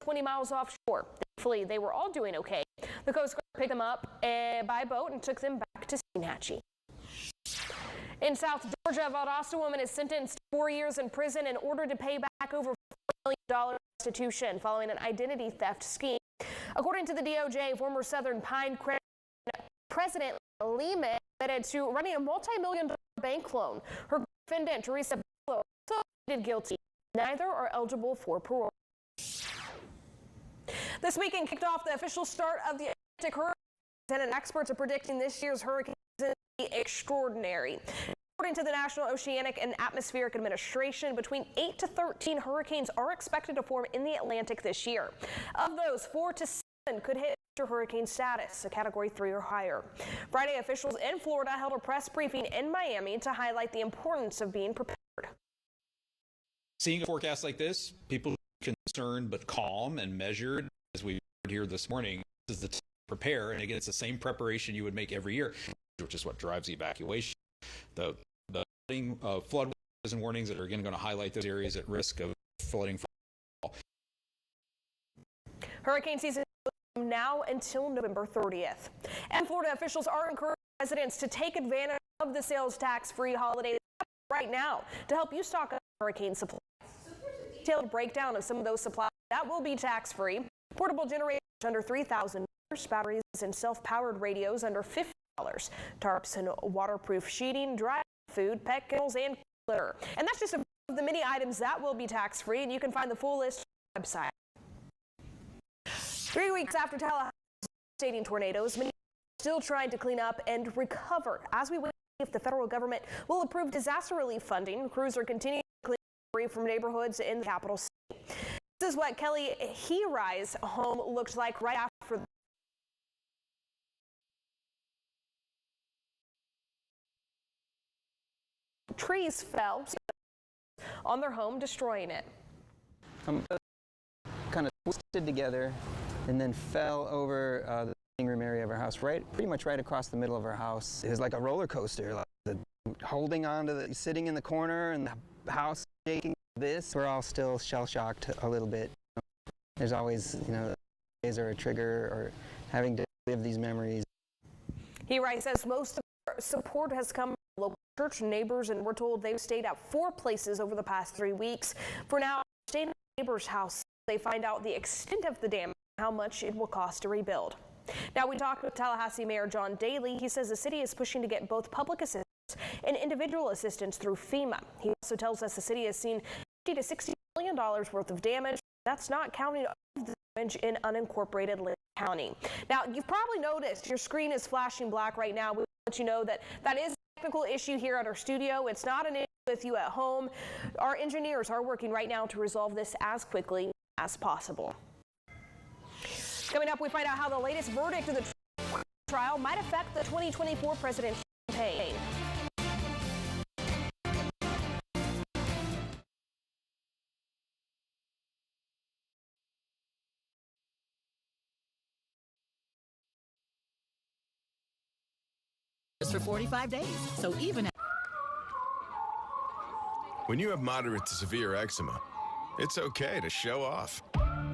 20 miles offshore. Thankfully, they were all doing okay. The Coast Guard picked them up by boat and took them back to Steinhatchee. In South Georgia, a Valdosta woman is sentenced to 4 years in prison in order to pay back over $4 million restitution following an identity theft scheme. According to the DOJ, former Southern Pine Credit President Lehman admitted to running a multi-million-dollar bank loan. Her defendant, Teresa Bello, also pleaded guilty. Neither are eligible for parole. This weekend kicked off the official start of the Atlantic hurricane, and experts are predicting this year's hurricane season to be extraordinary. According to the National Oceanic and Atmospheric Administration, between 8 to 13 hurricanes are expected to form in the Atlantic this year. Of those, 4 to 7 could hit hurricane status, a Category 3 or higher. Friday, officials in Florida held a press briefing in Miami to highlight the importance of being prepared. Seeing a forecast like this, people are concerned but calm and measured. As we heard here this morning, this is the time to prepare. And again, it's the same preparation you would make every year, which is what drives the evacuation. The flood and warnings that are again going to highlight those areas at risk of flooding. Hurricane season from now until November 30th. And Florida officials are encouraging residents to take advantage of the sales tax-free holiday right now to help you stock up hurricane supplies. Detailed breakdown of some of those supplies that will be tax-free. Portable generators under $3,000, batteries and self-powered radios under $50, tarps and waterproof sheeting, dry food, pet kennels, and litter. And that's just a few of the many items that will be tax-free, and you can find the full list on the website. 3 weeks after Tallahassee's devastating tornadoes, many are still trying to clean up and recover. As we wait if the federal government will approve disaster relief funding, crews are continuing to clean debris from neighborhoods in the capital city. This is what Kelly Hirai's home looked like right after the trees fell on their home, destroying it. Kind of twisted together and then fell over the living room area of our house, pretty much right across the middle of our house. It was like a roller coaster, like holding on to sitting in the corner and the house shaking. We're all still shell-shocked a little bit. There's always, days are a trigger or having to live these memories. Hirai says most of our support has come from local church neighbors, and we're told they've stayed at 4 places over the past 3 weeks. For now, staying at a neighbor's house, they find out the extent of the damage and how much it will cost to rebuild. Now, we talked with Tallahassee Mayor John Daly. He says the city is pushing to get both public assistance and individual assistance through FEMA. He also tells us the city has seen $50 to $60 million worth of damage. That's not counting the damage in unincorporated Lake County. Now, you've probably noticed your screen is flashing black right now. We want to let you know that is a technical issue here at our studio. It's not an issue with you at home. Our engineers are working right now to resolve this as quickly as possible. Coming up, we find out how the latest verdict of the trial might affect the 2024 presidential campaign. For 45 days, so even when you have moderate to severe eczema, it's okay to show off.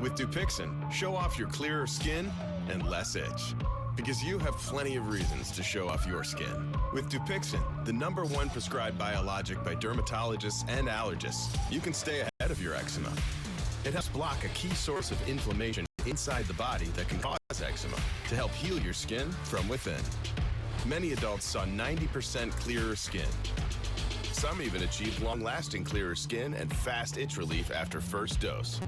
With Dupixent, show off your clearer skin and less itch. Because you have plenty of reasons to show off your skin. With Dupixent, the #1 prescribed biologic by dermatologists and allergists, you can stay ahead of your eczema. It helps block a key source of inflammation inside the body that can cause eczema to help heal your skin from within. Many adults saw 90% clearer skin. Some even achieved long-lasting clearer skin and fast itch relief after first dose.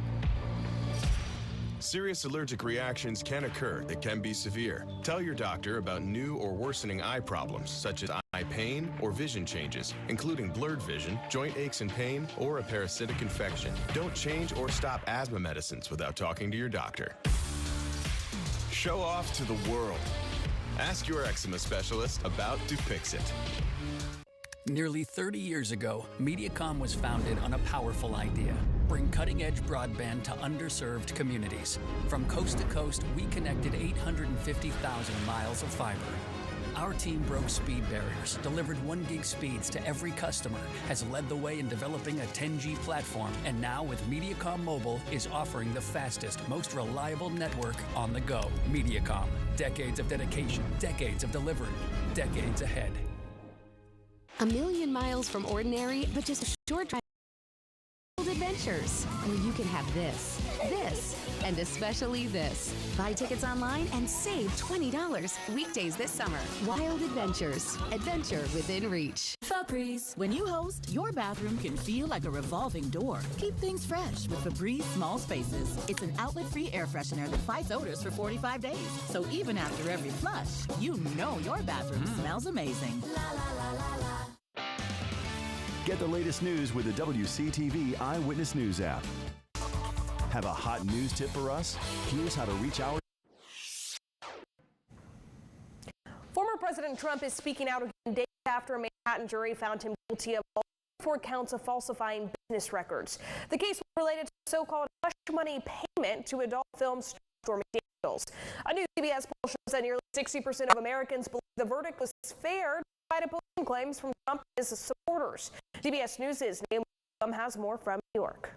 Serious allergic reactions can occur that can be severe. Tell your doctor about new or worsening eye problems, such as eye pain or vision changes, including blurred vision, joint aches and pain, or a parasitic infection. Don't change or stop asthma medicines without talking to your doctor. Show off to the world. Ask your eczema specialist about Dupixent. Nearly 30 years ago, Mediacom was founded on a powerful idea. Bring cutting-edge broadband to underserved communities. From coast to coast, we connected 850,000 miles of fiber. Our team broke speed barriers, delivered 1 gig speeds to every customer, has led the way in developing a 10G platform, and now with Mediacom Mobile is offering the fastest, most reliable network on the go. Mediacom. Decades of dedication, decades of delivery, decades ahead. A million miles from ordinary, but just a short drive. Adventures, where you can have this, and especially this. Buy tickets online and save $20 weekdays this summer. Wild Adventures. Adventure within reach. Febreze. When you host, your bathroom can feel like a revolving door. Keep things fresh with Febreze Small Spaces. It's an outlet-free air freshener that fights odors for 45 days. So even after every flush, you know your bathroom smells amazing. La, la, la, la, la. Get the latest news with the WCTV Eyewitness News app. Have a hot news tip for us? Here's how to reach our... Former President Trump is speaking out again days after a Manhattan jury found him guilty of 4 counts of falsifying business records. The case was related to the so-called hush money payment to adult film star Stormy Daniels. A new CBS poll shows that nearly 60% of Americans believe the verdict was fair, despite opposing claims from Trump and his supporters. CBS News' Naomi has more from New York.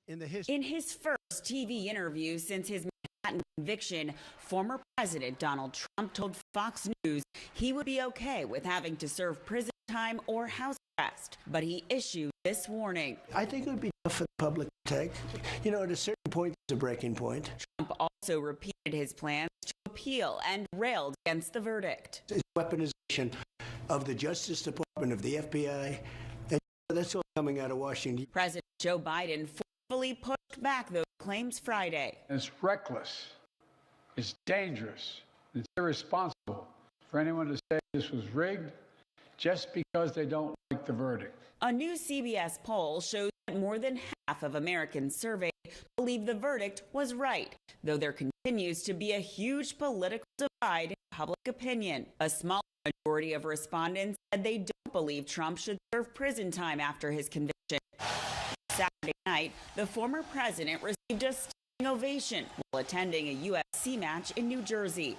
In his first TV interview since his Manhattan conviction, former President Donald Trump told Fox News he would be okay with having to serve prison time or house arrest, but he issued this warning. I think it would be tough for the public to take. You know, at a certain point, it's a breaking point. Trump also repeated his plans to appeal and railed against the verdict. It's weaponization of the Justice Department, of the FBI, and that's all coming out of Washington. President Joe Biden forcefully pushed back those claims Friday. It's reckless, it's dangerous, it's irresponsible for anyone to say this was rigged just because they don't like the verdict. A new CBS poll shows that more than half of Americans surveyed believe the verdict was right, though there continues to be a huge political divide in public opinion. A small majority of respondents said they don't believe Trump should serve prison time after his conviction. Saturday night, the former president received a standing ovation while attending a UFC match in New Jersey.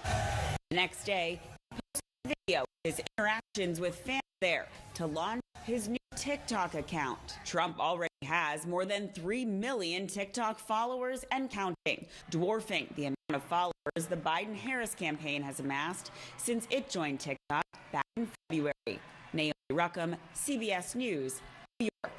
The next day, he posted a video of his interactions with fans there to launch his new TikTok account. Trump already has more than 3 million TikTok followers and counting, dwarfing the amount of followers the Biden-Harris campaign has amassed since it joined TikTok back in February. Naomi Ruckham, CBS News, New York.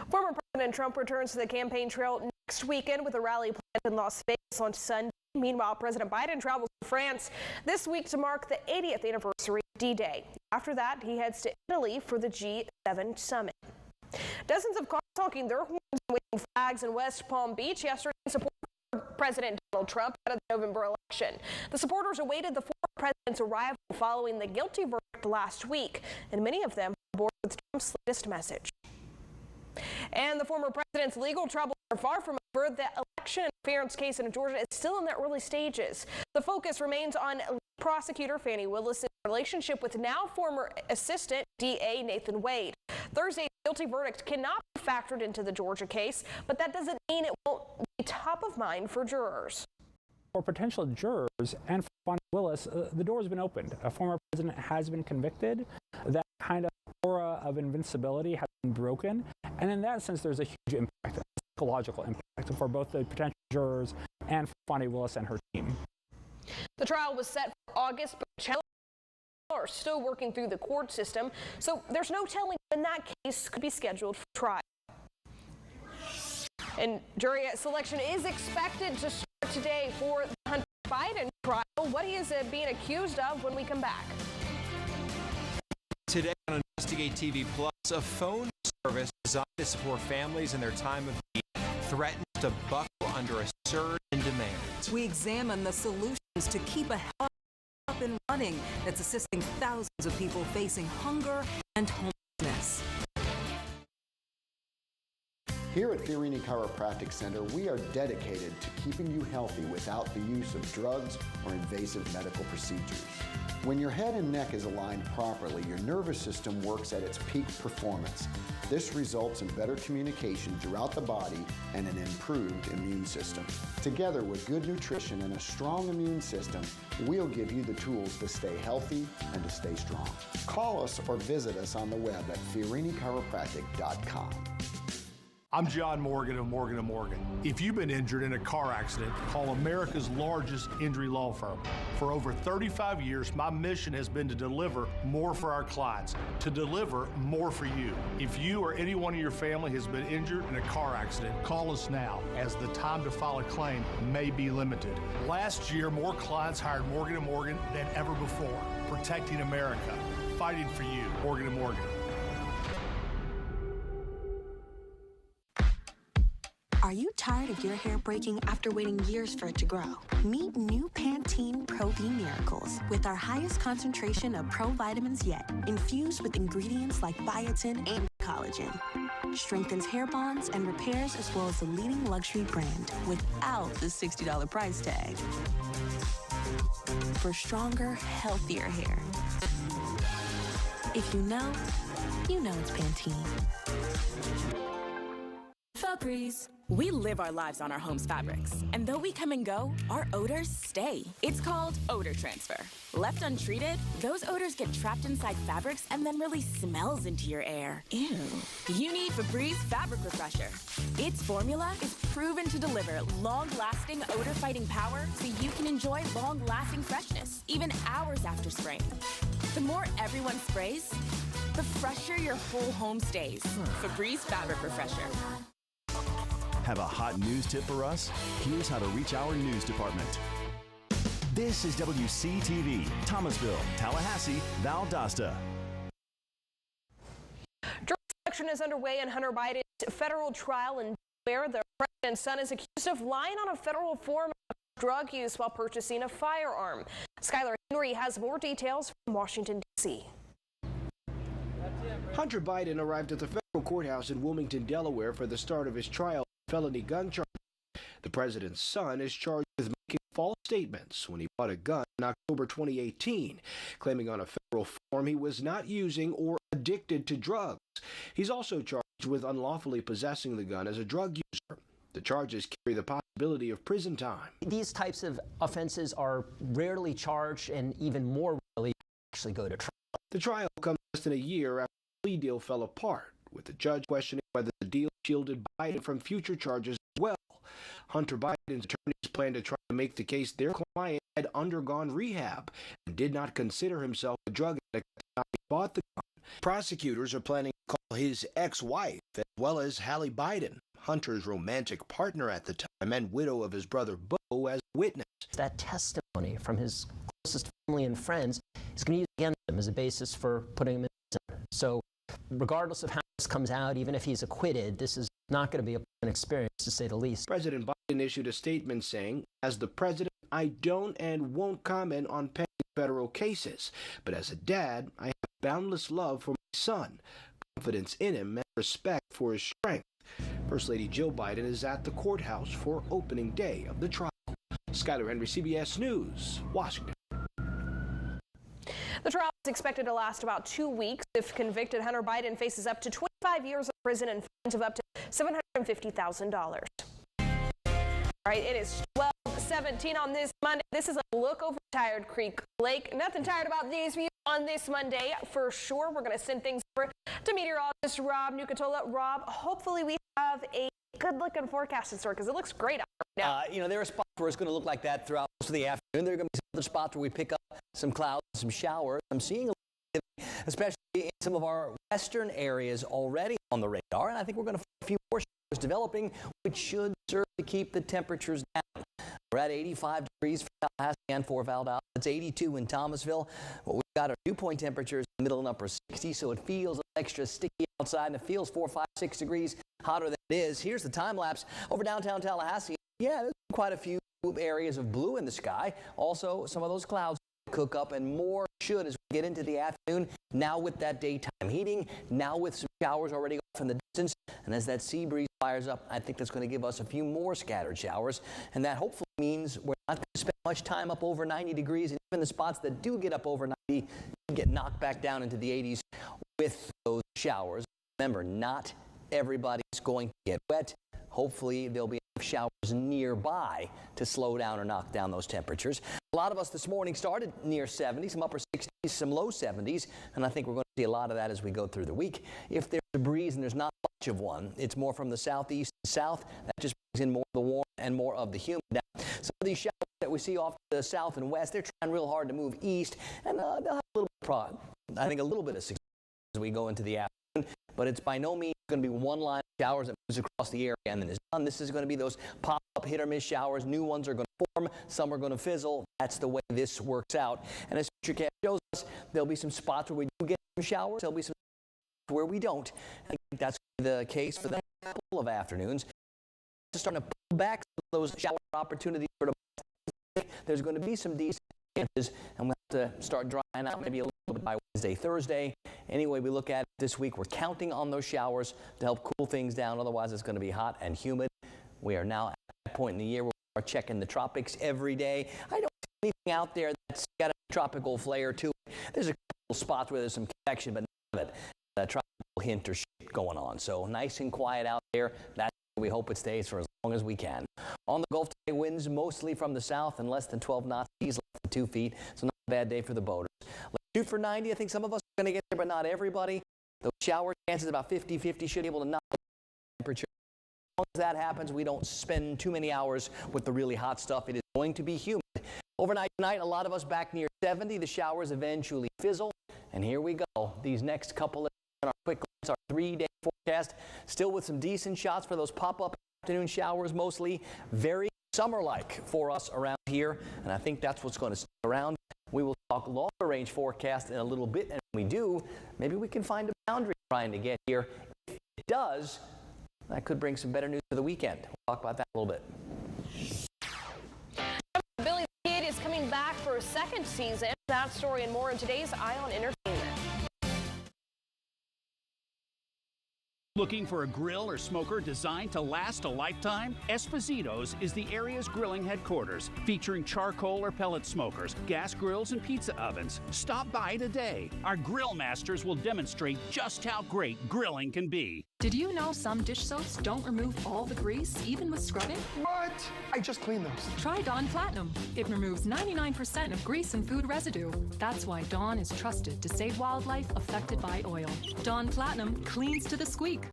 Former President Trump returns to the campaign trail next weekend with a rally planned in Las Vegas on Sunday. Meanwhile, President Biden travels to France this week to mark the 80th anniversary of D-Day. After that, he heads to Italy for the G7 summit. Dozens of cars honking their horns and waving flags in West Palm Beach yesterday in support of President Donald Trump at the November election. The supporters awaited the former president's arrival following the guilty verdict last week, and many of them were aboard with Trump's latest message. And the former president's legal troubles are far from over. The election interference case in Georgia is still in the early stages. The focus remains on prosecutor Fani Willis' relationship with now former assistant DA Nathan Wade. Thursday's guilty verdict cannot be factored into the Georgia case, but that doesn't mean it won't be top of mind for jurors. For potential jurors and for Fani Willis, the door has been opened. A former president has been convicted. That kind of aura of invincibility has been broken. And in that sense, there's a huge impact, a psychological impact for both the potential jurors and for Fani Willis and her team. The trial was set for August, but challenges are still working through the court system, so there's no telling when that case could be scheduled for trial. And jury selection is expected to start today for the Hunter Biden trial. What he is being accused of when we come back. Today on Investigate TV Plus, a phone service designed to support families in their time of need threatens to buckle under a surge in demand. We examine the solutions to keep a help up and running that's assisting thousands of people facing hunger and homelessness. Here at Fiorini Chiropractic Center, we are dedicated to keeping you healthy without the use of drugs or invasive medical procedures. When your head and neck is aligned properly, your nervous system works at its peak performance. This results in better communication throughout the body and an improved immune system. Together with good nutrition and a strong immune system, we'll give you the tools to stay healthy and to stay strong. Call us or visit us on the web at Fiorini-Chiropractic.com. I'm John Morgan of Morgan & Morgan. If you've been injured in a car accident, call America's largest injury law firm. For over 35 years, my mission has been to deliver more for our clients, to deliver more for you. If you or anyone in your family has been injured in a car accident, call us now, as the time to file a claim may be limited. Last year, more clients hired Morgan & Morgan than ever before, protecting America, fighting for you. Morgan & Morgan. Are you tired of your hair breaking after waiting years for it to grow? Meet new Pantene Pro V Miracles with our highest concentration of pro vitamins yet, infused with ingredients like biotin and collagen. Strengthens hair bonds and repairs, as well as the leading luxury brand without the $60 price tag. For stronger, healthier hair. If you know it's Pantene. Febreze. We live our lives on our home's fabrics, and though we come and go, our odors stay. It's called odor transfer. Left untreated, those odors get trapped inside fabrics and then release smells into your air. Ew. You need Febreze Fabric Refresher. Its formula is proven to deliver long-lasting odor-fighting power so you can enjoy long-lasting freshness, even hours after spraying. The more everyone sprays, the fresher your whole home stays. Febreze Fabric Refresher. Have a hot news tip for us? Here's how to reach our news department. This is WCTV, Thomasville, Tallahassee, Valdosta. Jury selection is underway in Hunter Biden's federal trial in Delaware. The president's son is accused of lying on a federal form of drug use while purchasing a firearm. Skylar Henry has more details from Washington, D.C. Hunter Biden arrived at the federal courthouse in Wilmington, Delaware for the start of his trial. Felony gun charge. The president's son is charged with making false statements when he bought a gun in October 2018, claiming on a federal form he was not using or addicted to drugs. He's also charged with unlawfully possessing the gun as a drug user. The charges carry the possibility of prison time. These types of offenses are rarely charged and even more rarely actually go to trial. The trial comes less than a year after the plea deal fell apart, with the judge questioning whether the deal shielded Biden from future charges as well. Hunter Biden's attorneys plan to try to make the case their client had undergone rehab and did not consider himself a drug addict at the time he bought the gun. Prosecutors are planning to call his ex-wife, as well as Hallie Biden, Hunter's romantic partner at the time and widow of his brother Beau, as a witness. That testimony from his closest family and friends is going to use against him as a basis for putting him in prison. So regardless of how this comes out, even if he's acquitted, this is not going to be a pleasant experience, to say the least. President Biden issued a statement saying, "As the president, I don't and won't comment on pending federal cases, but as a dad, I have boundless love for my son, confidence in him, and respect for his strength." First Lady Jill Biden is at the courthouse for opening day of the trial. Skylar Henry, CBS News, Washington. The trial is expected to last about 2 weeks. If convicted, Hunter Biden faces up to 25 years in prison and fines of up to $750,000. All right, it is 12:17 on this Monday. This is a look over Tired Creek Lake. Nothing tired about these views on this Monday for sure. We're going to send things over to meteorologist Rob Nucatola. Rob, hopefully we have a good-looking forecast in store because it looks great out now. There are spots where it's going to look like that throughout most of the afternoon. There are going to be some other spots where we pick up some clouds, some showers. I'm seeing a little activity, especially in some of our western areas already on the radar, and I think we're going to find a few more showers developing, which should serve to keep the temperatures down. We're at 85 degrees for Tallahassee and for Valdosta. It's 82 in Thomasville. What we've got are dew point temperatures in the middle and upper 60s, so it feels extra sticky outside, and it feels 4, 5, 6 degrees hotter than it is. Here's the time lapse over downtown Tallahassee. Yeah, there's quite a few areas of blue in the sky. Also, some of those clouds cook up, and more should as we get into the afternoon. Now with that daytime heating, now with some showers already off in the distance. And as that sea breeze fires up, I think that's going to give us a few more scattered showers. And that hopefully means we're not going to spend much time up over 90 degrees. And even the spots that do get up over 90 get knocked back down into the 80s with those showers. Remember, not everybody's going to get wet. Hopefully, there'll be enough showers nearby to slow down or knock down those temperatures. A lot of us this morning started near 70, some upper 60s, some low 70s, and I think we're going to see a lot of that as we go through the week. If there's a breeze, and there's not much of one, it's more from the southeast and south. That just brings in more of the warm and more of the humid. Now, some of these showers that we see off to the south and west, they're trying real hard to move east, and they'll have a little bit of success as we go into the afternoon, but it's by no means going to be one line of showers that moves across the area and then is done. This is going to be those pop-up hit-or-miss showers. New ones are going to form. Some are going to fizzle. That's the way this works out. And as Futurecast shows us, there'll be some spots where we do get some showers. There'll be some spots where we don't. I think that's the case for the next couple of afternoons. Just starting to pull back those shower opportunities for the there's going to be some decent chances, and we'll have to start drying out maybe a little bit by Wednesday, Thursday. Anyway, we look at it this week. We're counting on those showers to help cool things down. Otherwise, it's going to be hot and humid. We are now at that point in the year where we are checking the tropics every day. I don't see anything out there that's got a tropical flair to it. There's a couple spots where there's some convection, but none of it a tropical hint or shape going on. So nice and quiet out there. That's where we hope it stays for as long as we can. On the Gulf today, winds mostly from the south and less than 12 knots, seas less than 2 feet. So not a bad day for the boaters. Let's shoot for 90. I think some of us are going to get there, but not everybody. Those shower chances about 50-50 should be able to knock the temperature. As long as that happens, we don't spend too many hours with the really hot stuff. It is going to be humid. Overnight tonight, a lot of us back near 70. The showers eventually fizzle. And here we go. These next couple of our quick glance, our 3-day forecast, still with some decent shots for those pop-up afternoon showers, mostly very summer-like for us around here. And I think that's what's going to stick around. We will talk longer range forecast in a little bit, and when we do, maybe we can find a boundary trying to get here. If it does, that could bring some better news for the weekend. We'll talk about that a little bit. Billy the Kid is coming back for a second season. That story and more in today's Eye on Entertainment. Looking for a grill or smoker designed to last a lifetime? Esposito's is the area's grilling headquarters, featuring charcoal or pellet smokers, gas grills, and pizza ovens. Stop by today. Our grill masters will demonstrate just how great grilling can be. Did you know some dish soaps don't remove all the grease, even with scrubbing? What? I just cleaned those. Try Dawn Platinum. It removes 99% of grease and food residue. That's why Dawn is trusted to save wildlife affected by oil. Dawn Platinum cleans to the squeak.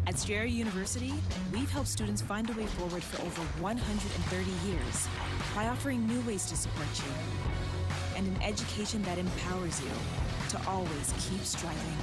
At Strayer University, we've helped students find a way forward for over 130 years by offering new ways to support you and an education that empowers you to always keep striving.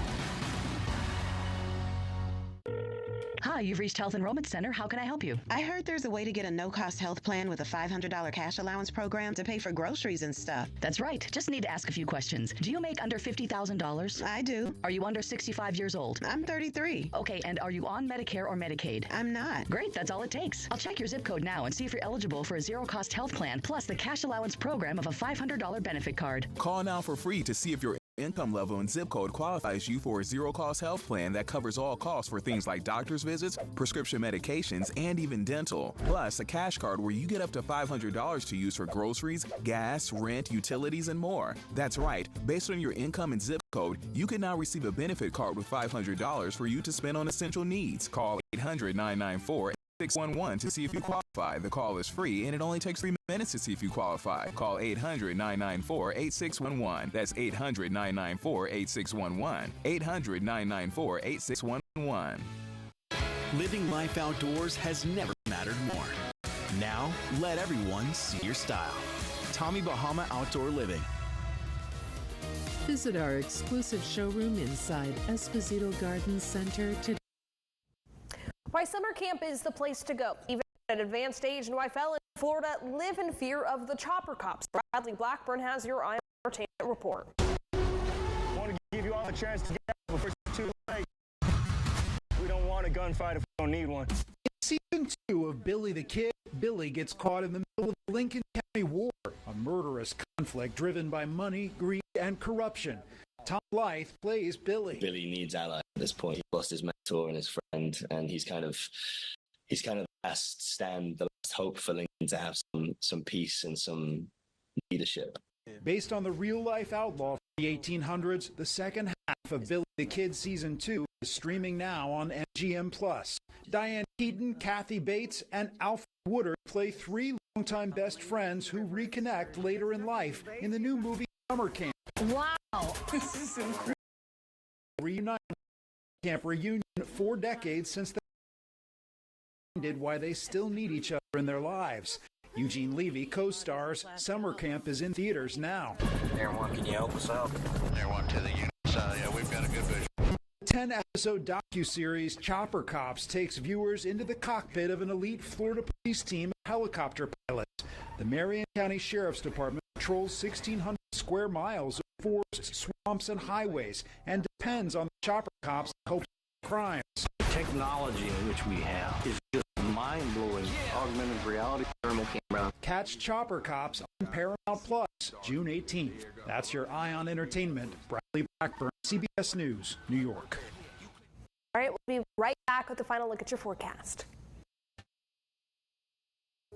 Hi, you've reached Health Enrollment Center. How can I help you? I heard there's a way to get a no-cost health plan with a $500 cash allowance program to pay for groceries and stuff. That's right. Just need to ask a few questions. Do you make under $50,000? I do. Are you under 65 years old? I'm 33. Okay, and are you on Medicare or Medicaid? I'm not. Great, that's all it takes. I'll check your zip code now and see if you're eligible for a zero-cost health plan, plus the cash allowance program of a $500 benefit card. Call now for free to see if your income level and zip code qualifies you for a zero-cost health plan that covers all costs for things like doctor's visits, prescription medications, and even dental. Plus, a cash card where you get up to $500 to use for groceries, gas, rent, utilities, and more. That's right. Based on your income and zip code, you can now receive a benefit card with $500 for you to spend on essential needs. Call 800-994-8611 to see if you qualify. The call is free, and it only takes 3 minutes to see if you qualify. Call 800-994-8611. That's 800-994-8611. 800-994-8611. Living life outdoors has never mattered more. Now, let everyone see your style. Tommy Bahama Outdoor Living. Visit our exclusive showroom inside Esposito Garden Center today. Why summer camp is the place to go. Even at an advanced age, and why fellas in Florida live in fear of the chopper cops. Bradley Blackburn has your Eye on Entertainment report. I want to give you all a chance to get out before it's too late. We don't want a gunfight if we don't need one. In season 2 of Billy the Kid, Billy gets caught in the middle of the Lincoln County War, a murderous conflict driven by money, greed, and corruption. Tom Blythe plays Billy. Billy needs ally at this point. He lost his mentor and his friend, and he's kind of the last stand, the last hope for Lincoln to have some peace and some leadership. Based on the real-life outlaw from the 1800s, the second half of Billy the Kid Season 2 is streaming now on MGM+. Diane Keaton, Kathy Bates, and Alfred Woodard play three longtime best friends who reconnect later in life in the new movie Summer Camp. Wow, this is incredible. Reunited camp reunion 4 decades since they did why they still need each other in their lives. Eugene Levy co-stars. Summer Camp is in theaters now. Everyone, can you help us out? Everyone to the unit side. Yeah, we've got a good vision. The 10-episode docuseries Chopper Cops takes viewers into the cockpit of an elite Florida police team of helicopter pilots. The Marion County Sheriff's Department patrols 1,600 square miles of forests, swamps, and highways, and depends on the Chopper Cops to help crimes. The technology in which we have is just mind-blowing. Augmented reality thermal camera. Catch Chopper Cops on Paramount Plus, June 18th. That's your Eye on Entertainment. Bradley Blackburn, CBS News, New York. All right, we'll be right back with the final look at your forecast.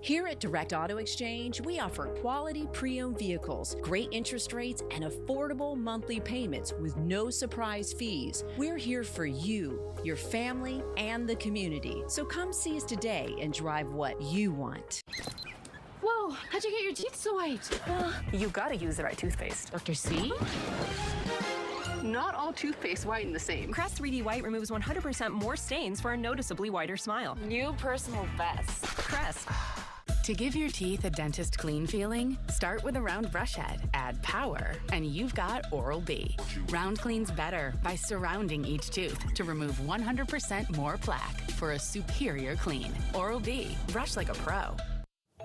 Here at Direct Auto Exchange, we offer quality pre-owned vehicles, great interest rates, and affordable monthly payments with no surprise fees. We're here for you, your family, and the community. So come see us today and drive what you want. Whoa, how'd you get your teeth so white? You gotta use the right toothpaste. Dr. C? Not all toothpaste whiten the same. Crest 3D White removes 100% more stains for a noticeably whiter smile. New personal best. Crest. To give your teeth a dentist clean feeling, start with a round brush head, add power, and you've got Oral-B. Round cleans better by surrounding each tooth to remove 100% more plaque for a superior clean. Oral-B, brush like a pro.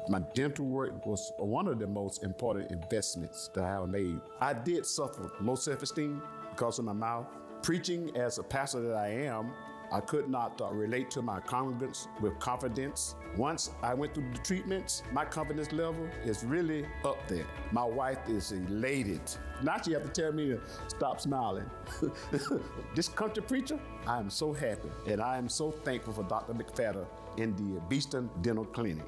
My dental work was one of the most important investments that I have made. I did suffer low self-esteem because of my mouth. Preaching as a pastor that I am, I could not relate to my congregants with confidence. Once I went through the treatments, my confidence level is really up there. My wife is elated. Now she have to tell me to stop smiling. This country preacher, I am so happy, and I am so thankful for Dr. McFadden in the Beeston Dental Clinic.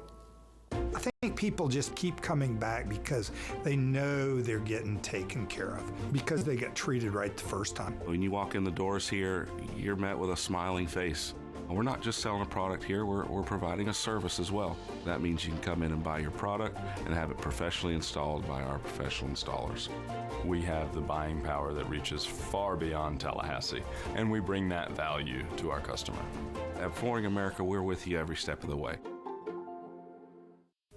I think people just keep coming back because they know they're getting taken care of, because they got treated right the first time. When you walk in the doors here, you're met with a smiling face. We're not just selling a product here, we're providing a service as well. That means you can come in and buy your product and have it professionally installed by our professional installers. We have the buying power that reaches far beyond Tallahassee, and we bring that value to our customer. At Flooring America, we're with you every step of the way.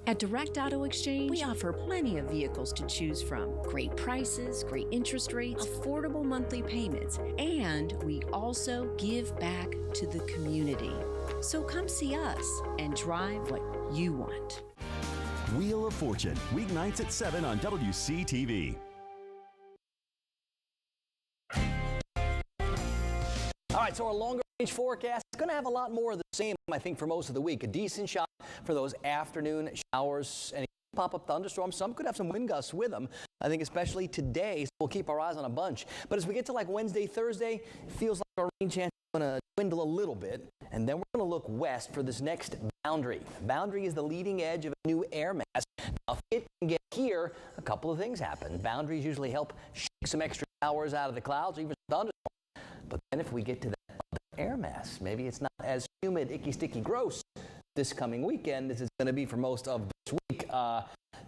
At Direct Auto Exchange, we offer plenty of vehicles to choose from. Great prices, great interest rates, affordable monthly payments, and we also give back to the community. So come see us and drive what you want. Wheel of Fortune, weeknights at 7 on WCTV. All right, so our longer range forecast is going to have a lot more of the same, I think, for most of the week. A decent shot for those afternoon showers and pop-up thunderstorms. Some could have some wind gusts with them. I think especially today, so we'll keep our eyes on a bunch. But as we get to like Wednesday, Thursday, it feels like our rain chance is going to dwindle a little bit. And then we're going to look west for this next boundary. Boundary is the leading edge of a new air mass. Now, if it can get here, a couple of things happen. Boundaries usually help shake some extra showers out of the clouds or even some thunderstorms. But then if we get to that air mass, maybe it's not as humid, icky, sticky, gross this coming weekend as it's going to be for most of this week.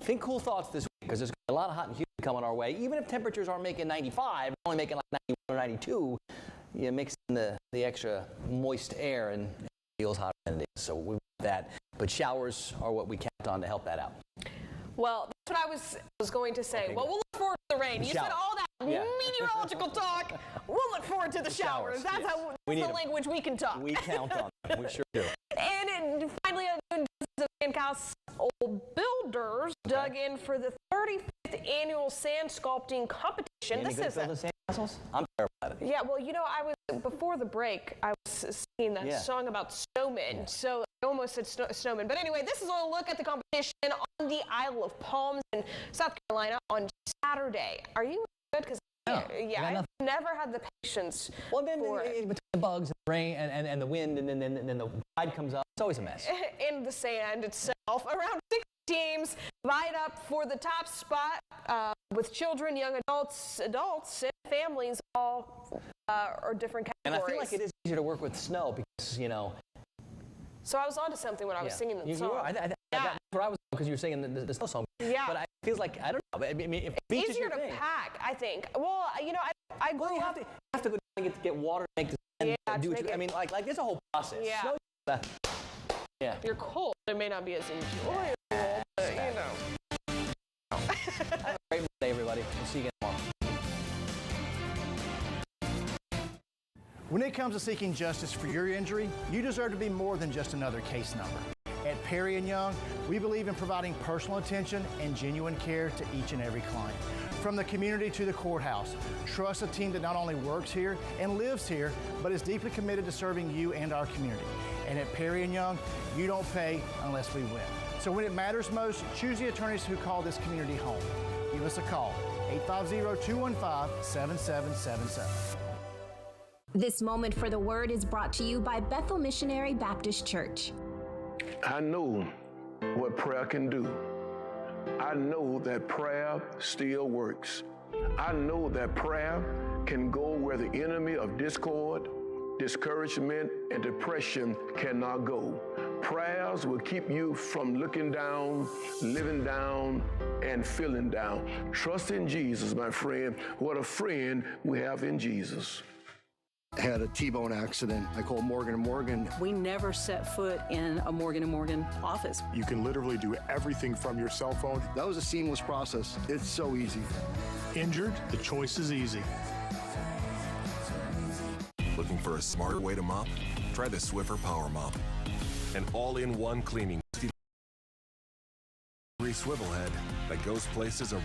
Think cool thoughts this week, because there's a lot of hot and humid coming our way. Even if temperatures aren't making 95, only making like 91 or 92, you mix in the extra moist air and it feels hotter than it is. So we want that. But showers are what we count on to help that out. Well, that's what I was going to say. Okay, well, we'll look forward to the rain. You said all that meteorological talk. We'll look forward to the showers. That's how the language we can talk. We count on them. We sure do. And finally, the Sandcastles builders dug in for the 35th annual sand sculpting competition. This is sandcastles? I'm terrified. Yeah, well, you know, before the break, I was singing that song about snowmen. So I almost said snowmen. But anyway, this is a look at the competition on the Isle of Palms in South Carolina on Saturday. Are you good? Because Yeah, I've never had the patience. Well, then between the bugs and the rain and the wind, and then the tide comes up, it's always a mess. In the sand itself, around 6 teams vied up for the top spot with children, young adults, and families, all are different categories. And I feel like it is easier to work with snow because, you know. So I was onto something when I was singing the song. That's where I was, because you were singing the snow song. Yeah. But it feels like, I don't know. I mean, if beach it's is easier your to thing. pack, I think. Well, you know, I grew you up. have to go down and get water to make the sand do what you, I mean, like there's a whole process. Yeah. Snow, yeah. You're cold. It may not be as enjoyable, but you know. Have a great day, everybody. We'll see you again tomorrow. When it comes to seeking justice for your injury, you deserve to be more than just another case number. At Perry & Young, we believe in providing personal attention and genuine care to each and every client. From the community to the courthouse, trust a team that not only works here and lives here, but is deeply committed to serving you and our community. And at Perry & Young, you don't pay unless we win. So when it matters most, choose the attorneys who call this community home. Give us a call, 850-215-7777. This Moment for the Word is brought to you by Bethel Missionary Baptist Church. I know what prayer can do. I know that prayer still works. I know that prayer can go where the enemy of discord, discouragement, and depression cannot go. Prayers will keep you from looking down, living down, and feeling down. Trust in Jesus, my friend. What a friend we have in Jesus. Had a T-bone accident. I called Morgan & Morgan. We never set foot in a Morgan & Morgan office. You can literally do everything from your cell phone. That was a seamless process. It's so easy. Injured? The choice is easy. Looking for a smart way to mop? Try the Swiffer Power Mop. An all-in-one cleaning swivel head that goes places a